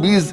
20,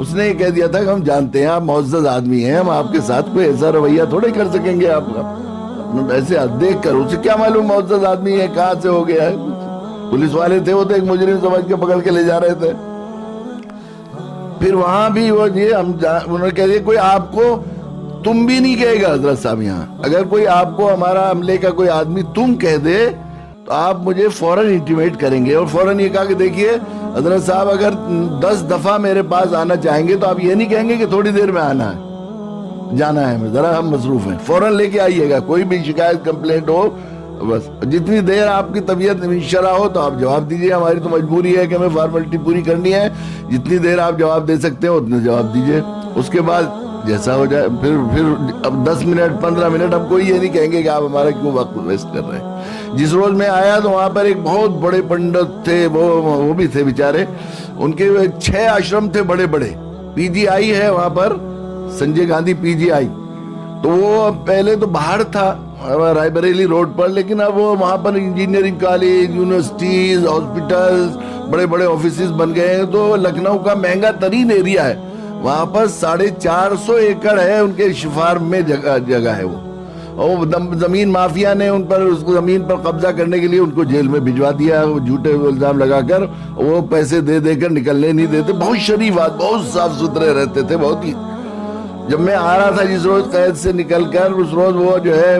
اس نے یہ کہہ دیا تھا کہ ہم جانتے ہیں آپ معزز آدمی ہیں، ہم آپ کے ساتھ کوئی ایسا رویہ تھوڑے کر سکیں گے، آپ ایسے دیکھ کر اسے کیا معلوم معزز آدمی ہے کہاں سے ہو گیا ہے، پولیس والے تھے وہ تو ایک مجرم سمجھ کے پکڑ کے لے جا رہے تھے۔ پھر وہاں بھی وہ انہوں نے کہہ دیا کوئی آپ کو تم بھی نہیں کہے گا حضرت صاحب، یہاں اگر کوئی آپ کو ہمارا عملے کا کوئی آدمی تم کہہ دے تو آپ مجھے فوراً انٹیمیٹ کریں گے، اور فوراً یہ کہا کہ دیکھیے حضرت صاحب اگر 10 دفعہ میرے پاس آنا چاہیں گے تو آپ یہ نہیں کہیں گے کہ تھوڑی دیر میں آنا ہے، جانا ہے ذرا ہم مصروف ہیں، فوراً لے کے آئیے گا، کوئی بھی شکایت کمپلینٹ ہو بس جتنی دیر آپ کی طبیعت شرح ہو تو آپ جواب دیجئے، ہماری تو مجبوری ہے کہ ہمیں فارمیلٹی پوری کرنی ہے، جتنی دیر آپ جواب دے سکتے ہیں اتنے جواب دیجئے، اس کے بعد جیسا ہو جائے پھر اب 10 منٹ 15 منٹ ہم کوئی یہ نہیں کہیں گے کہ آپ ہمارا کیوں وقت ویسٹ کر رہے ہیں۔ جس روز میں آیا تو وہاں پر ایک بہت بڑے پنڈت تھے، وہ بھی تھے بیچارے، ان کے 6 آشرم تھے بڑے بڑے، پی جی آئی ہے وہاں پر، سنجے گاندھی پی جی آئی، تو وہ پہلے تو باہر تھا رائے بریلی روڈ پر، لیکن اب وہ وہاں پر انجینئرنگ کالج، یونیورسٹیز، ہاسپٹلز، بڑے بڑے آفیسز بن گئے ہیں، تو لکھنؤ کا مہنگا ترین ایریا ہے، وہاں پر 450 ایکڑ ہے ان کے فارم میں جگہ ہے وہ، اور زمین مافیا نے ان پر اس زمین پر قبضہ کرنے کے لیے ان کو جیل میں بھجوا دیا، وہ جھوٹے الزام لگا کر وہ پیسے دے دے کر نکلنے نہیں دیتے، بہت شریف آدمی، بہت صاف ستھرے رہتے تھے، بہت ہی۔ جب میں آ رہا تھا جس روز قید سے نکل کر، اس روز وہ جو ہے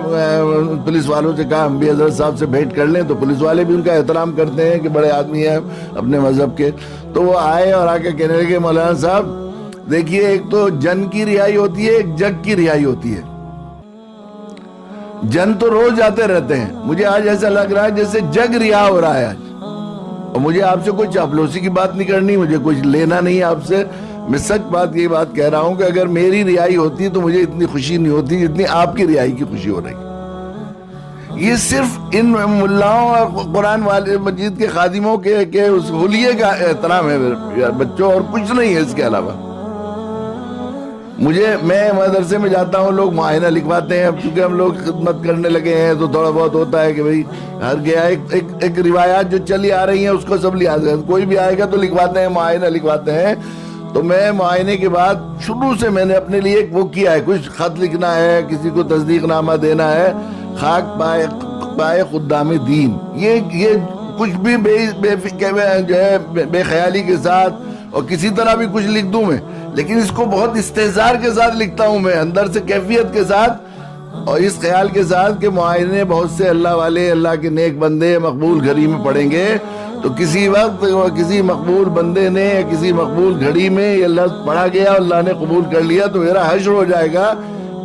پولیس والوں سے کہا ہم بھی حضرت صاحب سے بھیٹ کر لیں، تو پولیس والے بھی ان کا احترام کرتے ہیں کہ بڑے آدمی ہیں اپنے مذہب کے، تو وہ آئے اور آ کے کہنے لگے مولانا صاحب دیکھیے ایک تو جن کی رہائی ہوتی ہے، ایک جگ کی رہائی ہوتی ہے، جن تو روز جاتے رہتے ہیں، مجھے آج ایسا لگ رہا ہے جیسے جگ رہا ہو رہا ہے آج، اور مجھے آپ سے کوئی چاپلوسی کی بات نہیں کرنی، مجھے کچھ لینا نہیں آپ سے، میں سچ یہ بات کہہ رہا ہوں کہ اگر میری رہائی ہوتی تو مجھے اتنی خوشی نہیں ہوتی جتنی آپ کی رہائی کی خوشی ہو رہی۔ یہ صرف ان ملاؤں اور قرآن مجید کے خادموں کے اس حلیے کا احترام ہے بچوں، اور کچھ نہیں ہے اس کے علاوہ۔ میں مدرسے میں جاتا ہوں، لوگ معائنہ لکھواتے ہیں، اب چونکہ ہم لوگ خدمت کرنے لگے ہیں تو تھوڑا بہت ہوتا ہے کہ بھئی ہر گیا ایک روایات جو چلی آ رہی ہیں اس کو سب لحاظ ہے، کوئی بھی آئے گا تو لکھواتے ہیں، معائنہ لکھواتے ہیں، تو میں معائنے کے بعد شروع سے میں نے اپنے لیے ایک وہ کیا ہے، کچھ خط لکھنا ہے، کسی کو تصدیق نامہ دینا ہے، خاک پائے خدام دین، یہ کچھ بھی بے خیالی کے ساتھ اور کسی طرح بھی کچھ لکھ دوں میں، لیکن اس کو بہت استحضار کے ساتھ لکھتا ہوں میں، اندر سے کیفیت کے ساتھ، اور اس خیال کے ساتھ کہ معائنے بہت سے اللہ والے، اللہ کے نیک بندے مقبول گھڑی میں پڑھیں گے، تو کسی وقت کسی مقبول بندے نے یا کسی مقبول گھڑی میں یہ لفظ پڑھا گیا، اللہ نے قبول کر لیا، تو میرا حشر ہو جائے گا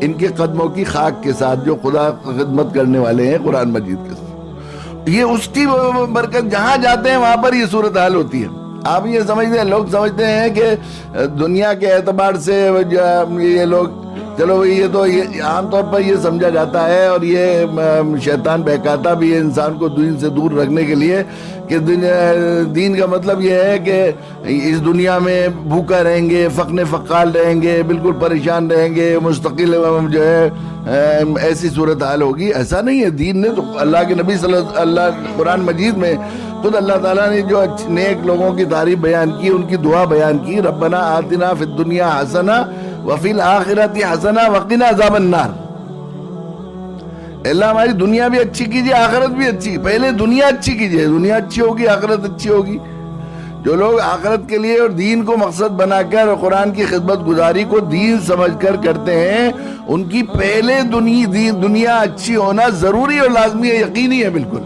ان کے قدموں کی خاک کے ساتھ جو خدا خدمت کرنے والے ہیں قرآن مجید کے ساتھ۔ یہ اس کی برکت، جہاں جاتے ہیں وہاں پر یہ صورتحال ہوتی ہے۔ آپ یہ سمجھتے ہیں، لوگ سمجھتے ہیں کہ دنیا کے اعتبار سے یہ لوگ، چلو یہ تو عام طور پر یہ سمجھا جاتا ہے، اور یہ شیطان بہکاتا بھی ہے انسان کو دین سے دور رکھنے کے لیے، کہ دین کا مطلب یہ ہے کہ اس دنیا میں بھوکا رہیں گے، فقر فقال رہیں گے، بالکل پریشان رہیں گے، مستقل جو ہے ایسی صورتحال ہوگی۔ ایسا نہیں ہے، دین نے تو اللہ کے نبی صلی اللہ قرآن مجید میں خود اللہ تعالیٰ نے جو نیک لوگوں کی تعریف بیان کی، ان کی دعا بیان کی، ربنا آتنا فی الدنیا حسنہ وفی الآخرۃ حسنہ وقنا عذاب النار، اللہ ہماری دنیا بھی اچھی کیجئے، آخرت بھی اچھی، پہلے دنیا اچھی کیجئے، دنیا اچھی ہوگی آخرت اچھی ہوگی۔ جو لوگ آخرت کے لیے اور دین کو مقصد بنا کر اور قرآن کی خدمت گزاری کو دین سمجھ کر کرتے ہیں، ان کی پہلے دنیا اچھی ہونا ضروری اور لازمی ہے، یقینی ہے، بالکل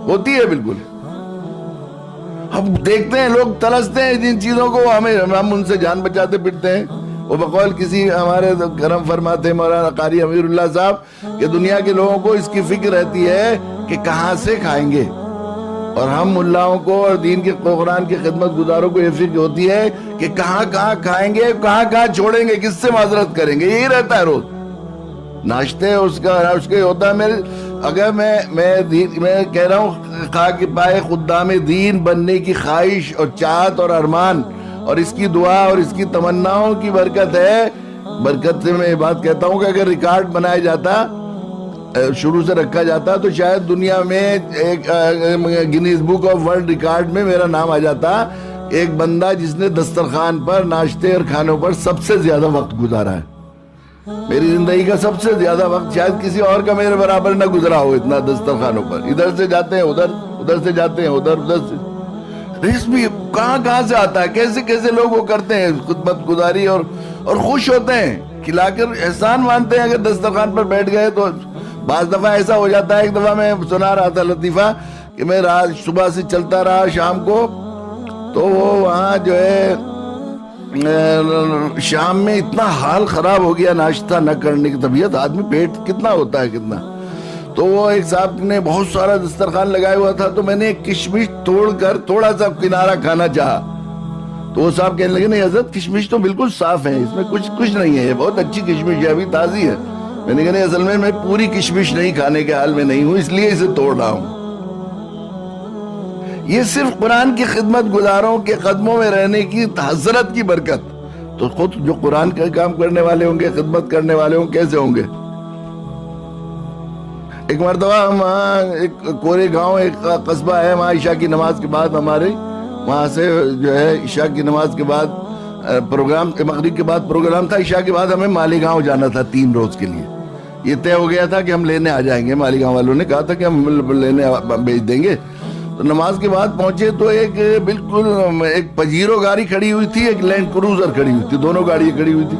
ہوتی ہے، بالکل۔ ہم دیکھتے ہیں لوگ ترستے ہیں جن چیزوں کو، ہم ان سے جان بچاتے پھرتے ہیں۔ وہ بقول کسی ہمارے کرم فرماتے مولانا قاری امیر اللہ صاحب کہ دنیا کے لوگوں کو اس کی فکر رہتی ہے کہ کہاں سے کھائیں گے، اور ہم ملاؤں کو اور دین کے قرآن کی خدمت گزاروں کو یہ فکر ہوتی ہے کہ کہاں کہاں کھائیں گے، کہاں کہاں چھوڑیں گے، کس سے معذرت کریں گے، یہی رہتا ہے روز ناشتے اس کا ہوتا ہے۔ اگر میں کہہ رہا ہوں خاک پائے خدام دین بننے کی خواہش اور چاہت اور ارمان، اور اس کی دعا اور اس کی تمناؤں کی برکت ہے۔ برکت سے میں یہ بات کہتا ہوں کہ اگر ریکارڈ بنایا جاتا، شروع سے رکھا جاتا، تو شاید دنیا میں ایک Guinness book of world record میں میرا نام آ جاتا ایک بندہ جس نے دسترخوان پر ناشتے اور کھانوں پر سب سے زیادہ وقت گزارا ہے. میری زندگی کا سب سے زیادہ وقت شاید کسی اور کا میرے برابر نہ گزرا ہو اتنا دسترخوانوں پر. ادھر سے جاتے ہیں ادھر، ادھر سے جاتے ہیں ادھر، ادھر سے. رزق بھی کہاں سے آتا ہے؟ کیسے کیسے لوگ وہ کرتے ہیں خدمت گزاری اور خوش ہوتے ہیں، کھلا کر احسان مانتے ہیں. اگر دسترخوان پر بیٹھ گئے تو بعض دفعہ ایسا ہو جاتا ہے. ایک دفعہ میں سنا رہا تھا لطیفہ کہ میں رات صبح سے چلتا رہا شام کو، تو وہ وہاں جو ہے شام میں اتنا حال خراب ہو گیا ناشتہ نہ کرنے کی. طبیعت آدمی پیٹ کتنا ہوتا ہے کتنا. تو وہ ایک صاحب نے بہت سارا دسترخوان لگایا ہوا تھا، تو میں نے ایک کشمش توڑ کر تھوڑا سا کنارہ کھانا چاہا. تو وہ صاحب کہنے لگے نہیں حضرت کشمش تو بالکل صاف ہے، اس میں کچھ نہیں ہے، یہ بہت اچھی کشمش ہے، ابھی تازی ہے. میں نے کہا نہیں اصل میں پوری کشمش نہیں کھانے کے حال میں نہیں ہوں، اس لیے اسے توڑ رہا ہوں. یہ صرف قرآن کی خدمت گزاروں کے قدموں میں رہنے کی حضرت کی برکت. تو خود جو قرآن کا کام کرنے والے ہوں گے، خدمت کرنے والے ہوں، کیسے ہوں گے؟ ایک مرتبہ ہم وہاں ایک کورے گاؤں ایک قصبہ ہے، وہاں عشاء کی نماز کے بعد ہمارے وہاں سے جو ہے عشاء کی نماز کے بعد پروگرام، مغرب کے بعد پروگرام تھا. عشاء کے بعد ہمیں مالیگاؤں جانا تھا 3 روز کے لیے. یہ طے ہو گیا تھا کہ ہم لینے آ جائیں گے، مالیگاؤں والوں نے کہا تھا کہ ہم لینے بھیج دیں گے. تو نماز کے بعد پہنچے تو ایک بالکل ایک پجیرو گاڑی کھڑی ہوئی تھی، ایک لینڈ کروزر کھڑی ہوئی تھی، دونوں گاڑیاں کھڑی ہوئی تھی.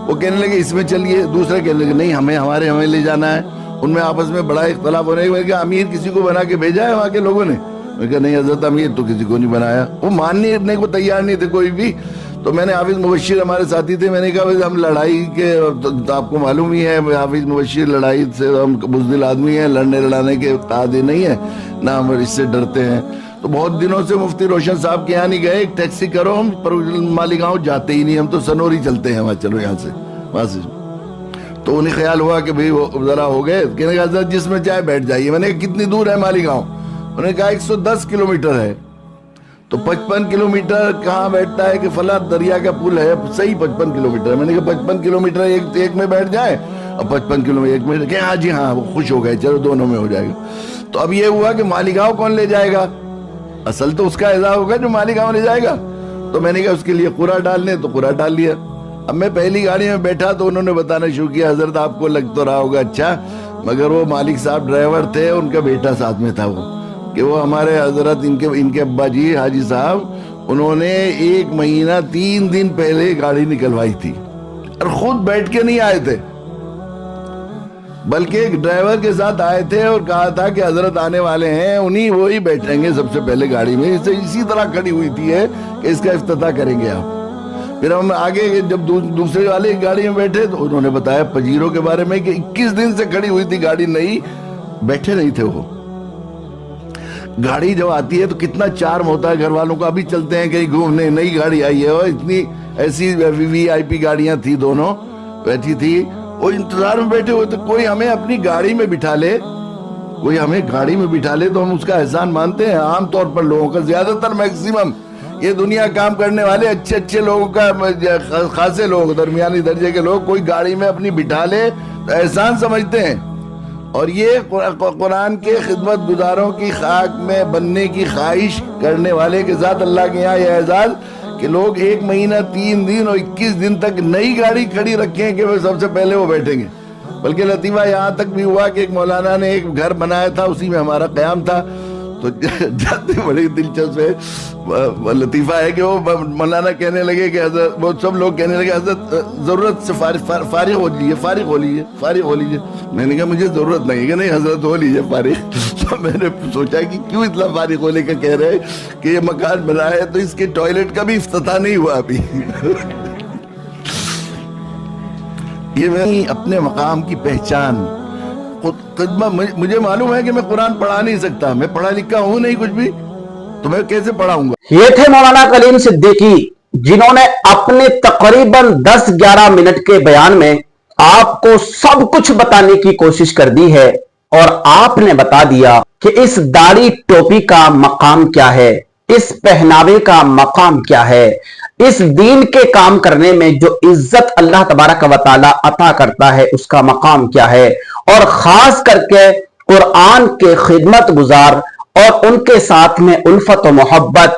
وہ کہنے لگے اس میں چلیے، دوسرے کہنے لگے نہیں ہمیں لے جانا ہے. ان میں آپس میں بڑا اختلاف ہونے لگا. میں نے کہا امیر کسی کو بنا کے بھیجا ہے وہاں کے لوگوں نے؟ میں نے کہا نہیں حضرت امیر تو کسی کو نہیں بنایا. وہ ماننے کو تیار نہیں تھے کوئی بھی. تو میں نے حافظ مبشر ہمارے ساتھی تھے، میں نے کہا ہم لڑائی کے، آپ کو معلوم ہی ہے حافظ مبشر لڑائی سے ہم بزدل آدمی ہیں، لڑنے لڑانے کے قاعدے نہیں ہیں، نہ ہم اس سے ڈرتے ہیں. تو بہت دنوں سے مفتی روشن صاحب کے یہاں نہیں گئے، ایک ٹیکسی کرو، ہم مالیگاؤں جاتے ہی نہیں، ہم تو سنوری چلتے ہیں وہاں، چلو یہاں سے وہاں سے. تو انہیں خیال ہوا کہ بھئی وہ ذرا ہو گئے، کہنے کا حضرت جس میں چاہے بیٹھ جائیے. میں نے کہا کتنی دور ہے مالیگاؤں؟ انہوں نے کہا 110 کلومیٹر ہے. تو 55 کلومیٹر کہاں بیٹھتا ہے کہ فلاں دریا کا پل ہے، صحیح 55 کلومیٹر. میں نے کہا 55 کلومیٹر ایک میں بیٹھ جائے اور 55 کلومیٹر ایک میں، کہ ہاں جی ہاں، وہ خوش ہو گئے، چلو دونوں میں ہو جائے گا. تو اب یہ ہوا کہ مالیگاؤں کون لے جائے گا؟ اصل تو اس کا اعزاز ہوگا جو مالیگاؤں لے جائے گا. تو میں نے کہا اس کے لیے قرآن ڈالنے، تو قرآن ڈال لیا. اب میں پہلی گاڑی میں بیٹھا تو انہوں نے بتانا شروع کیا حضرت آپ کو لگ تو رہا ہوگا اچھا، مگر وہ مالک صاحب ڈرائیور تھے، ان کا بیٹا ساتھ میں تھا، وہ کہ وہ ہمارے حضرت ان کے ابا جی حاجی صاحب، انہوں نے 1 مہینہ 3 دن پہلے گاڑی نکلوائی تھی اور خود بیٹھ کے نہیں آئے تھے، بلکہ ایک ڈرائیور کے ساتھ آئے تھے اور کہا تھا کہ حضرت آنے والے ہیں، وہی بیٹھیں گے سب سے پہلے گاڑی میں. اسی طرح کھڑی ہوئی تھی ہے کہ اس کا افتتاح کریں گے آپ. پھر ہم آگے جب دوسرے والے گاڑی میں بیٹھے تو انہوں نے بتایا پجیرو کے بارے میں کہ 21 دن سے کھڑی ہوئی تھی گاڑی، نہیں بیٹھے نہیں تھے وہ. گاڑی جب آتی ہے تو کتنا چارم ہوتا ہے گھر والوں کو. ابھی چلتے ہیں کہیں گھومنے، نئی گاڑی آئی ہے، اتنی ایسی VIP گاڑیاں تھی، دونوں بیٹھی تھی، وہ انتظار میں بیٹھے ہوئے تھے. کوئی ہمیں اپنی گاڑی میں بٹھا لے، تو ہم اس کا احسان مانتے ہیں. عام طور پر لوگوں کا، زیادہ تر میکسیمم یہ دنیا کام کرنے والے اچھے لوگوں کا، خاصے لوگ، درمیانی درجے کے لوگ، کوئی گاڑی میں اپنی بٹھا لے تو احسان سمجھتے ہیں. اور یہ قرآن کے خدمت گزاروں کی خاک میں بننے کی خواہش کرنے والے کے ساتھ اللہ کے یہاں یہ اعزاز کہ لوگ 1 مہینہ 3 دن اور 21 دن تک نئی گاڑی کھڑی رکھیں کہ وہ سب سے پہلے وہ بیٹھیں گے. بلکہ لطیفہ یہاں تک بھی ہوا کہ ایک مولانا نے ایک گھر بنایا تھا، اسی میں ہمارا قیام تھا. تو جاتے بڑی دلچسپ ہے لطیفہ ہے کہ وہ مولانا کہنے لگے کہ حضرت، وہ سب لوگ کہنے لگے حضرت ضرورت سے فارغ ہو لیجیے. میں نے کہا مجھے ضرورت نہیں، کہ نہیں حضرت ہو لیجیے فارغ. تو میں نے سوچا کہ کیوں اتنا فارغ ہونے کا کہہ رہے کہ یہ مکان بنا ہے تو اس کے ٹوائلٹ کا بھی افتتاح نہیں ہوا ابھی. یہ میں اپنے مقام کی پہچان خدمت، مجھے معلوم ہے کہ میں قرآن پڑھا نہیں سکتا، میں پڑھا لکھا ہوں نہیں کچھ بھی، تو میں کیسے پڑھاؤں گا. یہ تھے مولانا کلیم صدیقی، جنہوں نے اپنے تقریباً 10-11 منٹ کے بیان میں آپ کو سب کچھ بتانے کی کوشش کر دی ہے، اور آپ نے بتا دیا کہ اس داڑھی ٹوپی کا مقام کیا ہے، اس پہناوے کا مقام کیا ہے، اس دین کے کام کرنے میں جو عزت اللہ تبارک و تعالی عطا کرتا ہے اس کا مقام کیا ہے، اور خاص کر کے قرآن کے خدمت گزار اور ان کے ساتھ میں الفت و محبت